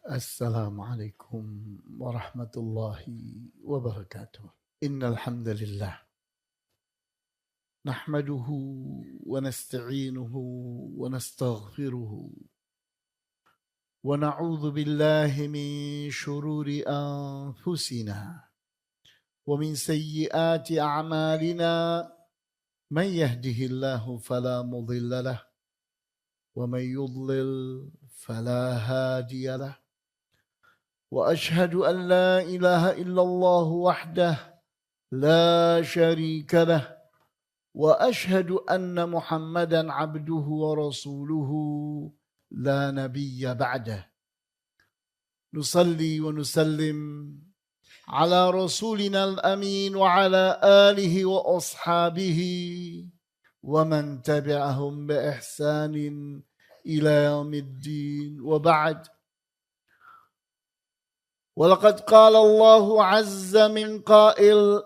Assalamualaikum warahmatullahi wabarakatuh. Innal hamdalillah nahmaduhu wa nasta'inuhu wa nastaghfiruhu wa na'udzu billahi min shururi anfusina wa min sayyiati a'malina man yahdihillahu fala mudilla lah wa man yudlil fala hadiya lah. وأشهد أن لا إله إلا الله وحده لا شريك له وأشهد أن محمدا عبده ورسوله لا نبي بعده نصلي ونسلم على رسولنا الأمين وعلى آله وأصحابه ومن تبعهم بإحسان إلى يوم الدين وبعد. ولقد قال الله عز من قائل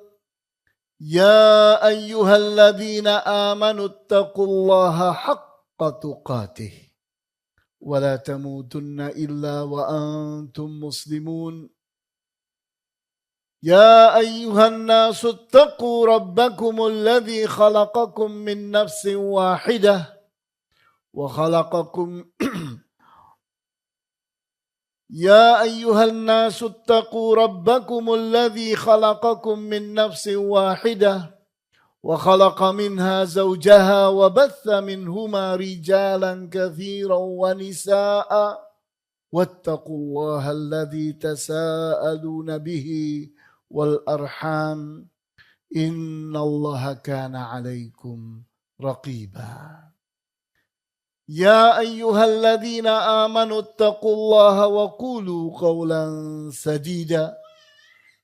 يا أيها الذين آمنوا اتقوا الله حق تقاته ولا تموتن إلا وأنتم مسلمون يا أيها الناس اتقوا ربكم الذي خلقكم من نفس واحدة يا أيها الناس اتقوا ربكم الذي خلقكم من نفس واحدة وخلق منها زوجها وبث منهما رجالا كثيرا ونساء واتقوا الله الذي تساءلون به والأرحام إن الله كان عليكم رقيبا يا أيها الذين آمنوا اتقوا الله وقولوا قولا سديدا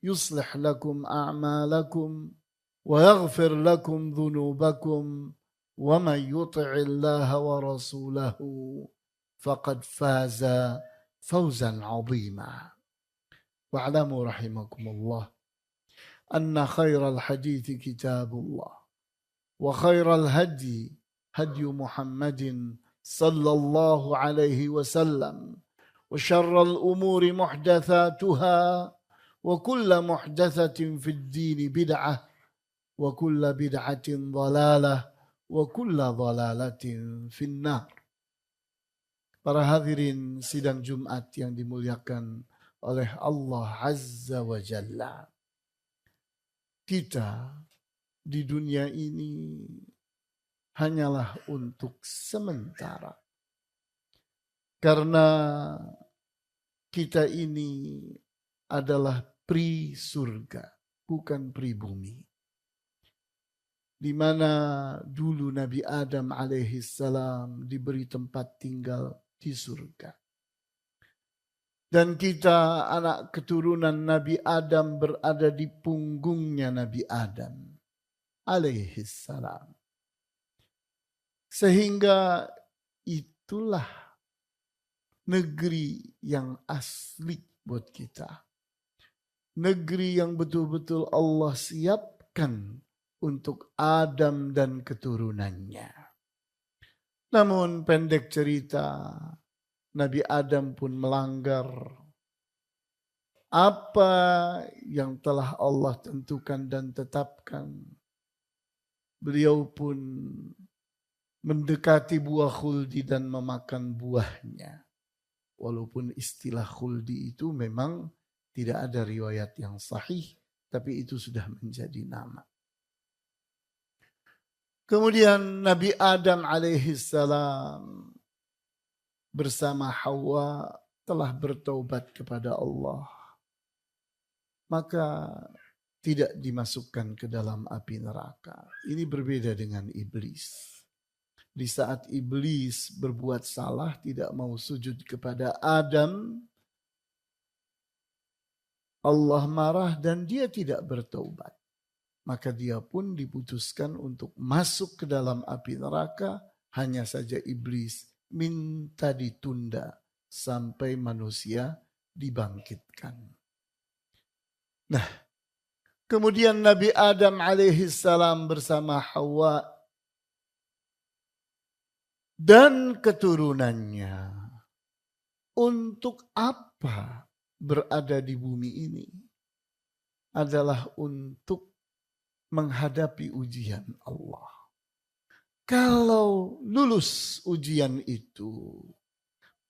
يصلح لكم أعمالكم ويغفر لكم ذنوبكم ومن يطع الله ورسوله فقد فاز فوزا عظيما واعلموا رحمكم الله أن خير الحديث كتاب الله وخير الهدي هدي محمد صلى الله عليه وسلم وشر الأمور محدثاتها وكل محدثة في الدين بدعة وكل بدعة ضلالة وكل ضلالة في النار. Para hadirin sidang Jumat yang dimuliakan oleh Allah Azza wa Jalla. Kita di dunia ini hanyalah untuk sementara. Karena kita ini adalah pri surga, bukan pri bumi. Di mana dulu Nabi Adam alaihissalam diberi tempat tinggal di surga. Dan kita anak keturunan Nabi Adam berada di punggungnya Nabi Adam alaihissalam. Sehingga itulah negeri yang asli buat kita. Negeri yang betul-betul Allah siapkan untuk Adam dan keturunannya. Namun pendek cerita, Nabi Adam pun melanggar apa yang telah Allah tentukan dan tetapkan. Beliau pun mendekati buah khuldi dan memakan buahnya. Walaupun istilah khuldi itu memang tidak ada riwayat yang sahih, tapi itu sudah menjadi nama. Kemudian Nabi Adam alaihissalam bersama Hawa telah bertaubat kepada Allah. Maka tidak dimasukkan ke dalam api neraka. Ini berbeda dengan iblis. Di saat iblis berbuat salah, tidak mau sujud kepada Adam, Allah marah dan dia tidak bertaubat. Maka dia pun diputuskan untuk masuk ke dalam api neraka. Hanya saja iblis minta ditunda sampai manusia dibangkitkan. Nah, kemudian Nabi Adam alaihissalam bersama Hawa dan keturunannya untuk apa berada di bumi ini adalah untuk menghadapi ujian Allah. Kalau lulus ujian itu,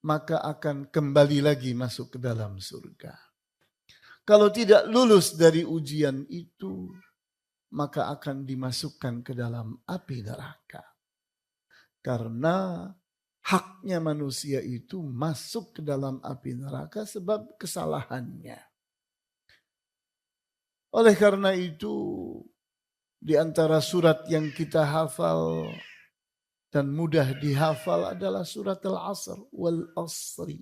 maka akan kembali lagi masuk ke dalam surga. Kalau tidak lulus dari ujian itu, maka akan dimasukkan ke dalam api neraka. Karena haknya manusia itu masuk ke dalam api neraka sebab kesalahannya. Oleh karena itu, di antara surat yang kita hafal dan mudah dihafal adalah surat Al-Asr. Wal asri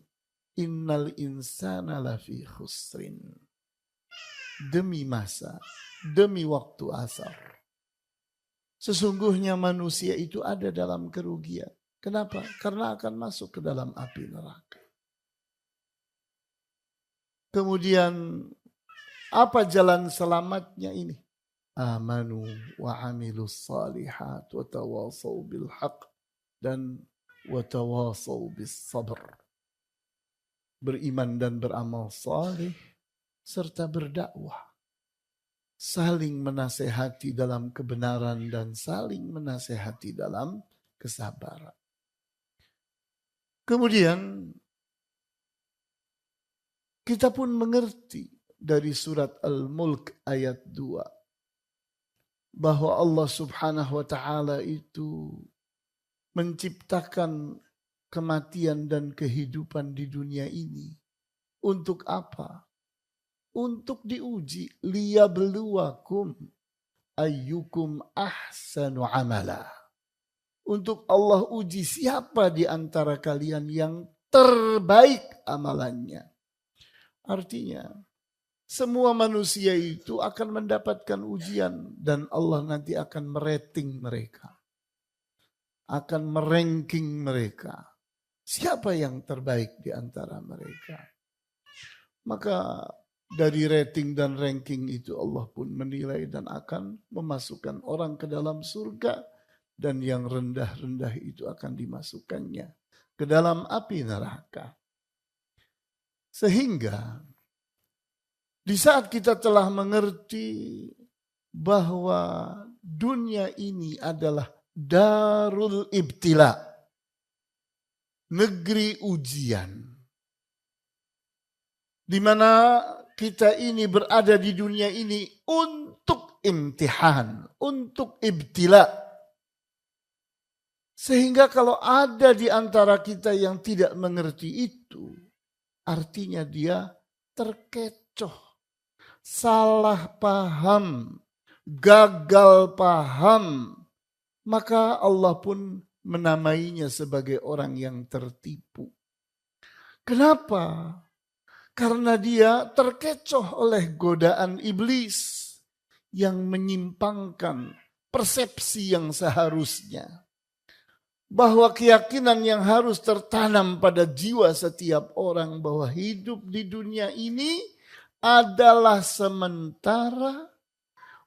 innal insana lafi khusrin. Demi masa, demi waktu asar. Sesungguhnya manusia itu ada dalam kerugian. Kenapa? Karena akan masuk ke dalam api neraka. Kemudian apa jalan selamatnya ini? Amanu wa amilus salihat wa tawasaw bil haq dan wa tawasaw bis sabr. Beriman dan beramal saleh serta berdakwah. Saling menasehati dalam kebenaran dan saling menasehati dalam kesabaran. Kemudian kita pun mengerti dari surat Al-Mulk ayat 2 bahwa Allah Subhanahu wa taala itu menciptakan kematian dan kehidupan di dunia ini untuk apa? Untuk diuji, liyabluwakum ayyukum ahsanu amala. Untuk Allah uji siapa di antara kalian yang terbaik amalannya. Artinya, semua manusia itu akan mendapatkan ujian dan Allah nanti akan merating mereka. Akan meranking mereka. Siapa yang terbaik di antara mereka? Maka dari rating dan ranking itu Allah pun menilai dan akan memasukkan orang ke dalam surga. Dan yang rendah-rendah itu akan dimasukkannya ke dalam api neraka. Sehingga di saat kita telah mengerti bahwa dunia ini adalah darul ibtila, negeri ujian, di mana kita ini berada di dunia ini untuk imtihan, untuk ibtila. Sehingga kalau ada di antara kita yang tidak mengerti itu, artinya dia terkecoh, salah paham, gagal paham. Maka Allah pun menamainya sebagai orang yang tertipu. Kenapa? Karena dia terkecoh oleh godaan iblis yang menyimpangkan persepsi yang seharusnya. Bahwa keyakinan yang harus tertanam pada jiwa setiap orang bahwa hidup di dunia ini adalah sementara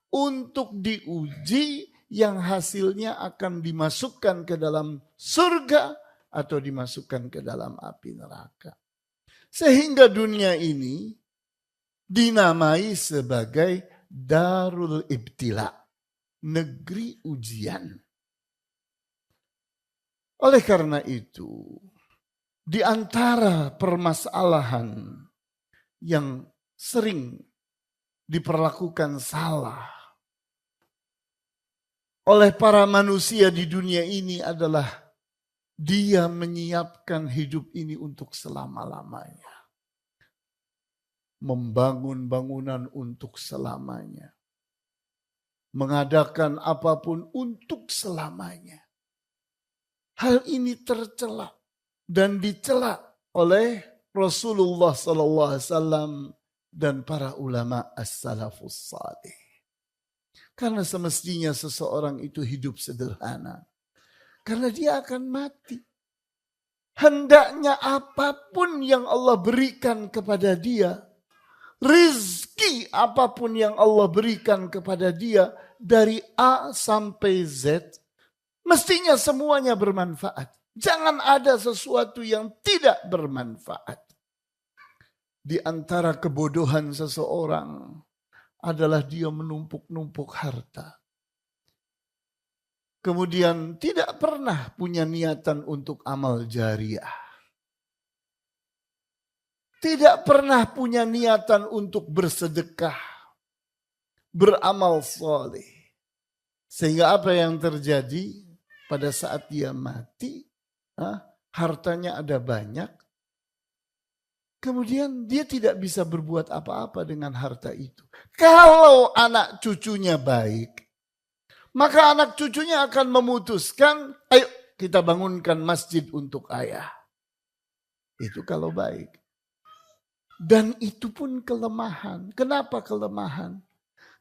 untuk diuji yang hasilnya akan dimasukkan ke dalam surga atau dimasukkan ke dalam api neraka. Sehingga dunia ini dinamai sebagai darul ibtila, negeri ujian. Oleh karena itu, di antara permasalahan yang sering diperlakukan salah oleh para manusia di dunia ini adalah dia menyiapkan hidup ini untuk selama-lamanya. Membangun bangunan untuk selamanya. Mengadakan apapun untuk selamanya. Hal ini tercela dan dicela oleh Rasulullah SAW dan para ulama as-salafus salih. Karena semestinya seseorang itu hidup sederhana. Karena dia akan mati. Hendaknya apapun yang Allah berikan kepada dia, rizki apapun yang Allah berikan kepada dia dari A sampai Z, mestinya semuanya bermanfaat. Jangan ada sesuatu yang tidak bermanfaat. Di antara kebodohan seseorang adalah dia menumpuk-numpuk harta. Kemudian tidak pernah punya niatan untuk amal jariah. Tidak pernah punya niatan untuk bersedekah, beramal soleh. Sehingga apa yang terjadi pada saat dia mati, hartanya ada banyak, kemudian dia tidak bisa berbuat apa-apa dengan harta itu. Kalau anak cucunya baik, maka anak cucunya akan memutuskan, ayo kita bangunkan masjid untuk ayah. Itu kalau baik. Dan itu pun kelemahan. Kenapa kelemahan?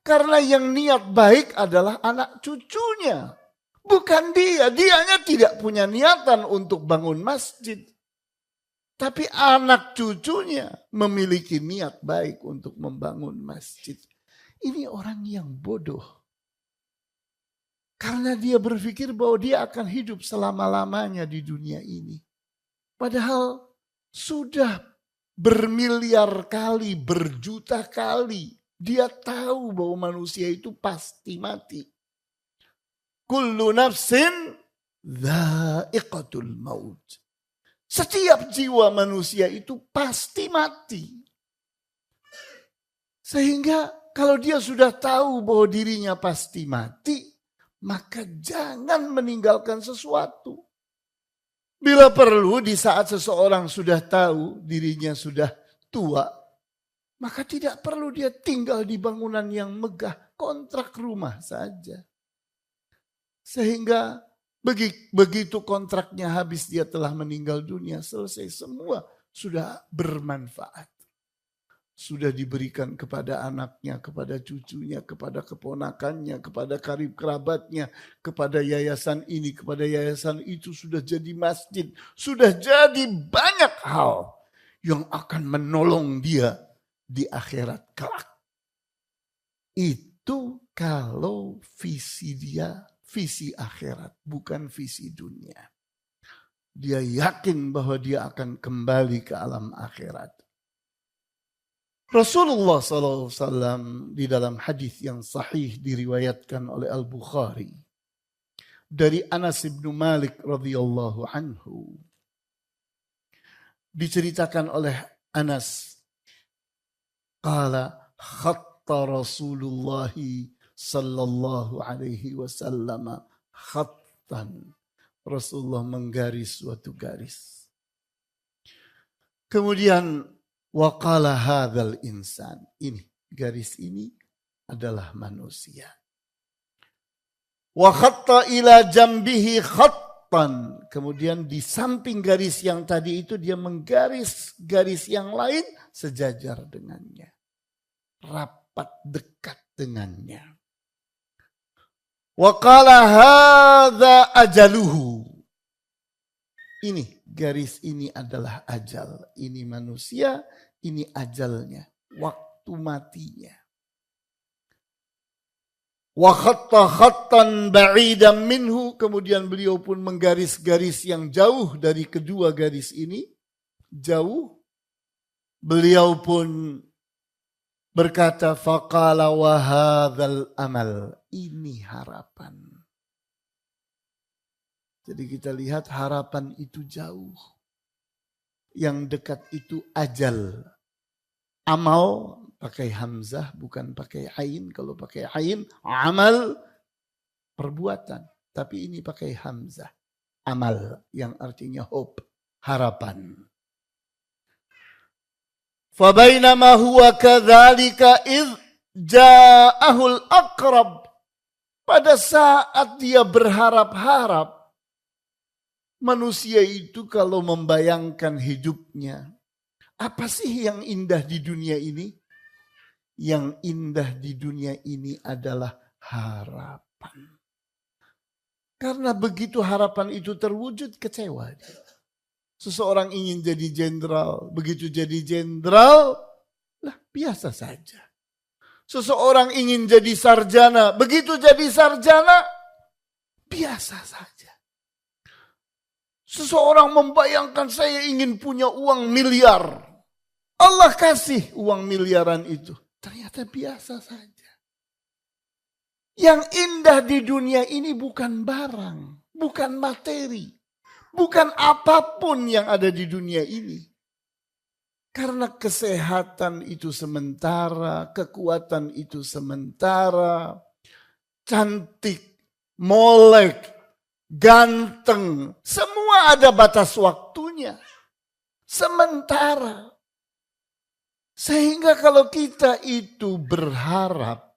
Karena yang niat baik adalah anak cucunya. Bukan dia. Dianya tidak punya niatan untuk bangun masjid. Tapi anak cucunya memiliki niat baik untuk membangun masjid. Ini orang yang bodoh. Karena dia berpikir bahwa dia akan hidup selama-lamanya di dunia ini. Padahal sudah bermiliar kali, berjuta kali. Dia tahu bahwa manusia itu pasti mati. Kullu nafsin dha'iqatul maut. Setiap jiwa manusia itu pasti mati. Sehingga kalau dia sudah tahu bahwa dirinya pasti mati, maka jangan meninggalkan sesuatu. Bila perlu di saat seseorang sudah tahu dirinya sudah tua, maka tidak perlu dia tinggal di bangunan yang megah, kontrak rumah saja. Sehingga begitu kontraknya habis dia telah meninggal dunia, selesai semua sudah bermanfaat. Sudah diberikan kepada anaknya, kepada cucunya, kepada keponakannya, kepada karib kerabatnya, kepada yayasan ini, kepada yayasan itu, sudah jadi masjid, sudah jadi banyak hal yang akan menolong dia di akhirat kelak. Itu kalau visi dia, visi akhirat, bukan visi dunia. Dia yakin bahwa dia akan kembali ke alam akhirat. Rasulullah SAW di dalam hadis yang sahih diriwayatkan oleh Al-Bukhari dari Anas bin Malik radhiyallahu anhu, diceritakan oleh Anas, qala khatta Rasulullah sallallahu alaihi wasallam khattan. Rasulullah menggaris suatu garis. Kemudian wa qala hadzal insan, ini garis ini adalah manusia. Wa khatta ila jambihi khattan, kemudian di samping garis yang tadi itu dia menggaris garis yang lain sejajar dengannya, rapat dekat dengannya. Wa qala hadza ajaluhu, ini garis ini adalah ajal. Ini manusia, ini ajalnya, waktu matinya. Wa khatta khattan ba'idan minhu, kemudian beliau pun menggaris garis yang jauh dari kedua garis ini, jauh. Beliau pun berkata, faqala wa hadzal amal, ini harapan. Jadi kita lihat harapan itu jauh. Yang dekat itu ajal. Amal pakai hamzah bukan pakai ain. Kalau pakai ain, amal perbuatan. Tapi ini pakai hamzah. Amal yang artinya hope, harapan. Fabainama huwa kadzalika idz ja'ahul aqrab. Pada saat dia berharap-harap, manusia itu kalau membayangkan hidupnya, apa sih yang indah di dunia ini? Yang indah di dunia ini adalah harapan. Karena begitu harapan itu terwujud, kecewa dia. Seseorang ingin jadi jenderal, begitu jadi jenderal, lah biasa saja. Seseorang ingin jadi sarjana, begitu jadi sarjana, biasa saja. Seseorang membayangkan saya ingin punya uang miliar. Allah kasih uang miliaran itu. Ternyata biasa saja. Yang indah di dunia ini bukan barang, bukan materi, bukan apapun yang ada di dunia ini. Karena kesehatan itu sementara, kekuatan itu sementara, cantik, molek, ganteng, semua ada batas waktunya. Sementara. Sehingga kalau kita itu berharap,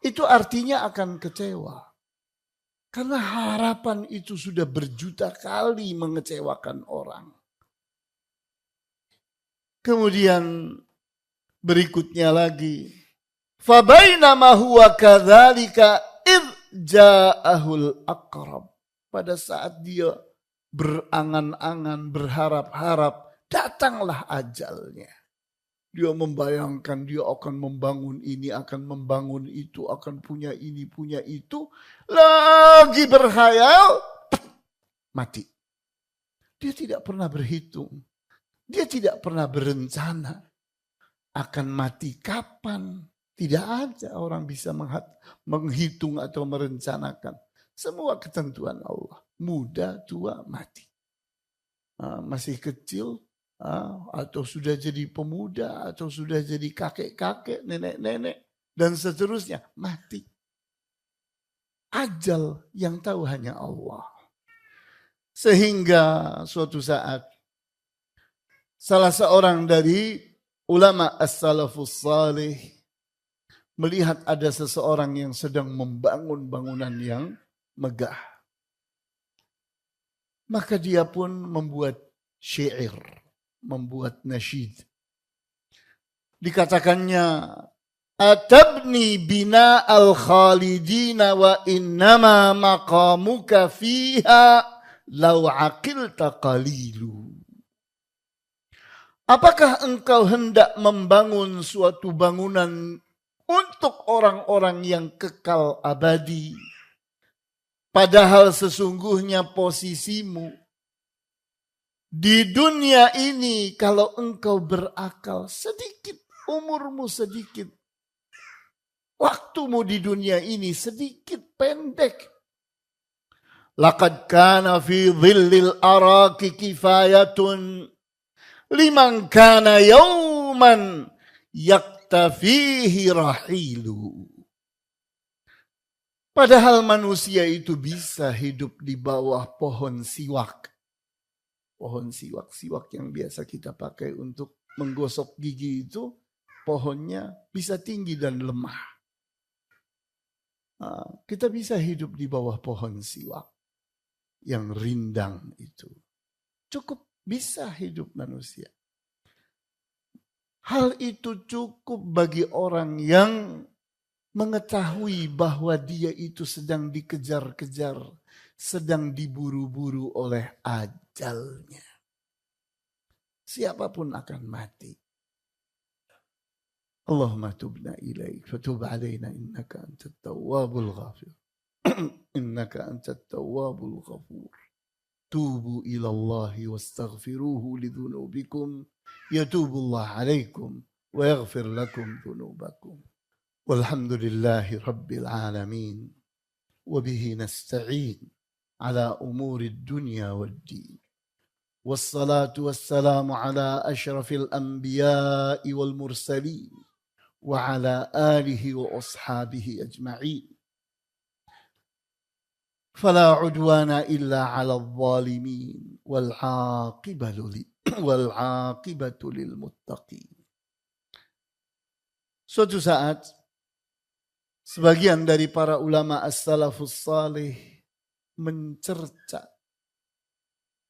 itu artinya akan kecewa. Karena harapan itu sudah berjuta kali mengecewakan orang. Kemudian berikutnya lagi. Fabainama huwa kadzalika idh ja'ahul aqrab. Pada saat dia berangan-angan, berharap-harap, datanglah ajalnya. Dia membayangkan dia akan membangun ini, akan membangun itu, akan punya ini, punya itu. Lagi berkhayal, mati. Dia tidak pernah berhitung. Dia tidak pernah berencana akan mati kapan. Tidak ada orang bisa menghitung atau merencanakan. Semua ketentuan Allah. Muda, tua, mati. Masih kecil, atau sudah jadi pemuda, atau sudah jadi kakek-kakek, nenek-nenek, dan seterusnya. Mati. Ajal yang tahu hanya Allah. Sehingga suatu saat, salah seorang dari ulama as-salafus salih melihat ada seseorang yang sedang membangun bangunan yang megah. Maka dia pun membuat syair, membuat nasyid. Dikatakannya, atabni bina al-khalidina wa innama maqamuka fiha law aqilta qalilu. Apakah engkau hendak membangun suatu bangunan untuk orang-orang yang kekal abadi? Padahal sesungguhnya posisimu di dunia ini, kalau engkau berakal sedikit, umurmu sedikit, waktumu di dunia ini sedikit pendek. Laqad kana fi dhillil araki kifayatun liman kana yawman yaktafihi rahilu. Padahal manusia itu bisa hidup di bawah pohon siwak. Pohon siwak yang biasa kita pakai untuk menggosok gigi itu, pohonnya bisa tinggi dan lemah. Kita bisa hidup di bawah pohon siwak yang rindang itu. Cukup bisa hidup manusia. Hal itu cukup bagi orang yang mengetahui bahwa dia itu sedang dikejar-kejar, sedang diburu-buru oleh ajalnya. Siapapun akan mati. Allahumma tubna ilaik, fatub alaina innaka antat tawwabul ghafir. Innaka antat tawwabul ghafur. Tubu ila Allahi wastaghfiruhu lidhunubikum, yatubullah alaikum wa yaghfir lakum dhunubakum. Walhamdulillahi rabbil alamin. Wabihi nasta'in ala umuri dunya wad din. Wassalatu wassalamu ala ashrafil anbiya'i wal mursalin wa ala alihi wa ashabihi ajma'in. Fala udwana illa ala zalimin wal aqibatu lil muttaqin. Suatu saat sebagian dari para ulama as-salafus salih mencerca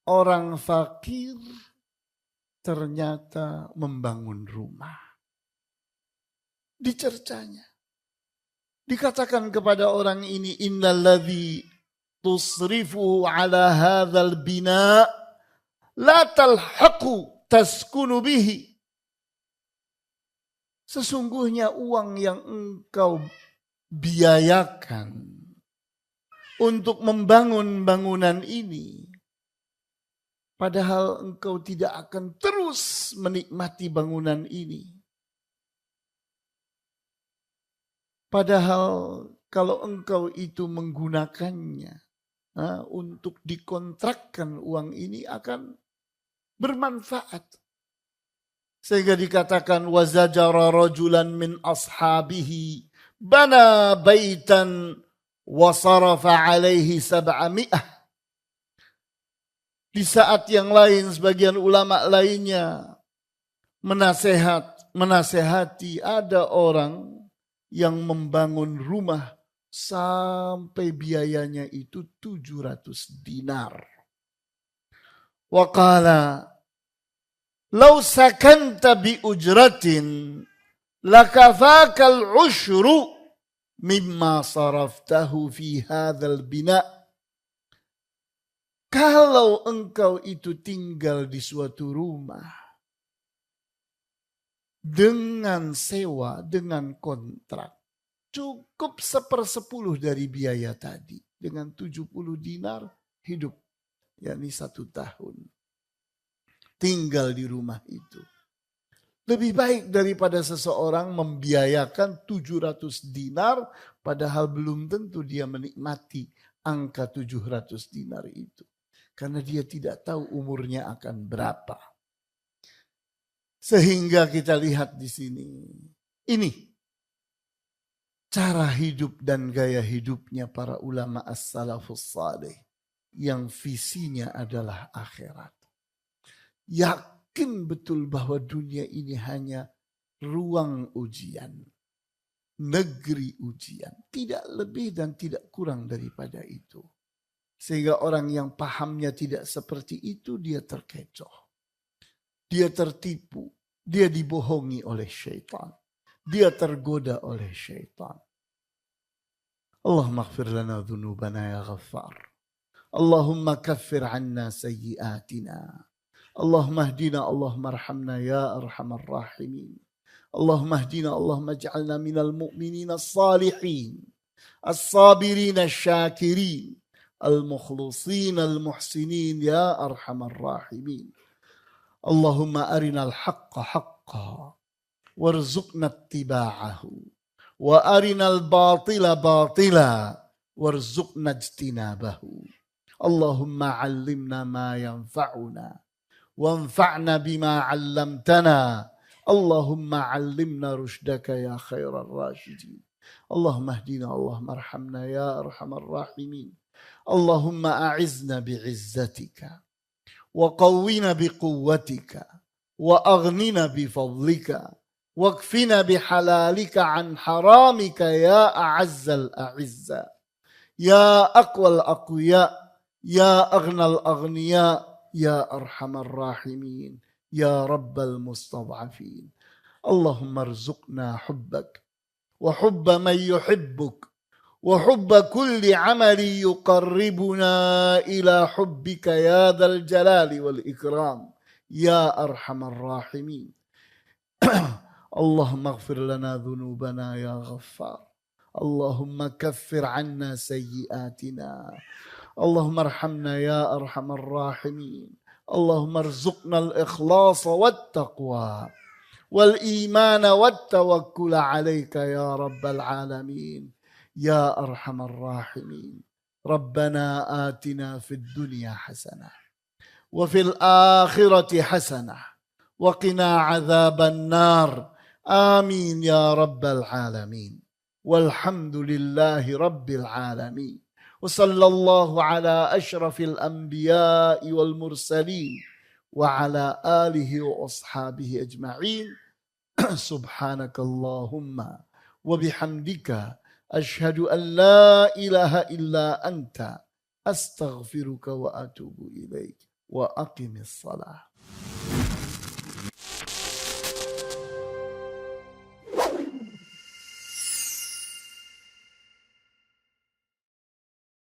orang fakir ternyata membangun rumah. Dicercanya. Dikatakan kepada orang ini, innalladzi tusrifu ala hadzal bina la talhaqu taskunu bihi. Sesungguhnya uang yang engkau biayakan untuk membangun bangunan ini Padahal engkau tidak akan terus menikmati bangunan ini. Padahal kalau engkau itu menggunakannya untuk dikontrakkan, uang ini akan bermanfaat. Sehingga dikatakan wazajara rajulan min ashabihi bana baitan wa sarafa alaihi 700. Di saat yang lain sebagian ulama lainnya menasehati ada orang yang membangun rumah sampai biayanya itu 700 dinar. Wa qala law sakanta bi ujratin lakafaka al-ushru mimma saraftahu fi hadzal bina'. Kalau engkau itu tinggal di suatu rumah dengan sewa, dengan kontrak, cukup 1/10 dari biaya tadi. Dengan 70 dinar hidup, yakni 1 tahun. Tinggal di rumah itu. Lebih baik daripada seseorang membiayakan 700 dinar, padahal belum tentu dia menikmati angka 700 dinar itu. Karena dia tidak tahu umurnya akan berapa. Sehingga kita lihat di sini. Ini cara hidup dan gaya hidupnya para ulama as-salafus salih. Yang visinya adalah akhirat. Yakin betul bahwa dunia ini hanya ruang ujian. Negeri ujian. Tidak lebih dan tidak kurang daripada itu. Sehingga orang yang pahamnya tidak seperti itu, dia terkecoh. Dia tertipu. Dia dibohongi oleh syaitan. Dia tergoda oleh syaitan. Allahumma ighfir lana dhunubana ya ghaffar. Allahumma kaffir anna sayyiatina. Allahumma hdina, Allahumma arhamna ya arhamar rahimin. Allahumma hdina, Allahumma ij'alna minal mu'minina as-salihin. As-sabirin asy-syakirin. Al-mukhlisin al-muhsinin ya arhamar rahimin. Allahumma arinal haqqa haqqa warzuqna ittiba'ahu wa arinal batila batila warzuqna ijtinabahu. Allahumma 'allimna ma yanfa'una wanfa'na bima 'allamtana. Allahumma 'allimna rushdaka ya khairar rasyidin. Allahumma hdina, Allahumma arhamna ya arhamar rahimin. Allahumma a'izna bi'izzatika wa qawwina biquwwatika wa aghnina bifadlika wa kfina bihalalika an haramika ya a'azzal a'izza ya aqwal aqwiya ya aghnal aghniya ya arhamar rahimin ya rabbal mustad'afin. Allahumma arzuqna hubbak wa hubba man yuhibbuk وحب كل عمل يقربنا إلى حبك يا ذا الجلال والإكرام يا أرحم الراحمين. اللهم اغفر لنا ذنوبنا يا غفار. اللهم كفر عنا سيئاتنا. اللهم ارحمنا يا أرحم الراحمين. اللهم ارزقنا الإخلاص والتقوى والإيمان والتوكل عليك يا رب العالمين. يا أرحم الراحمين. ربنا آتنا في الدنيا حسنة وفي الآخرة حسنة وقنا عذاب النار. آمين يا رب العالمين. والحمد لله رب العالمين. وصلى الله على أشرف الأنبياء والمرسلين وعلى آله وأصحابه أجمعين. سبحانك اللهم وبحمدك أشهد أن لا إله إلا أنت أستغفرك وأتوب إليك وأقم الصلاة.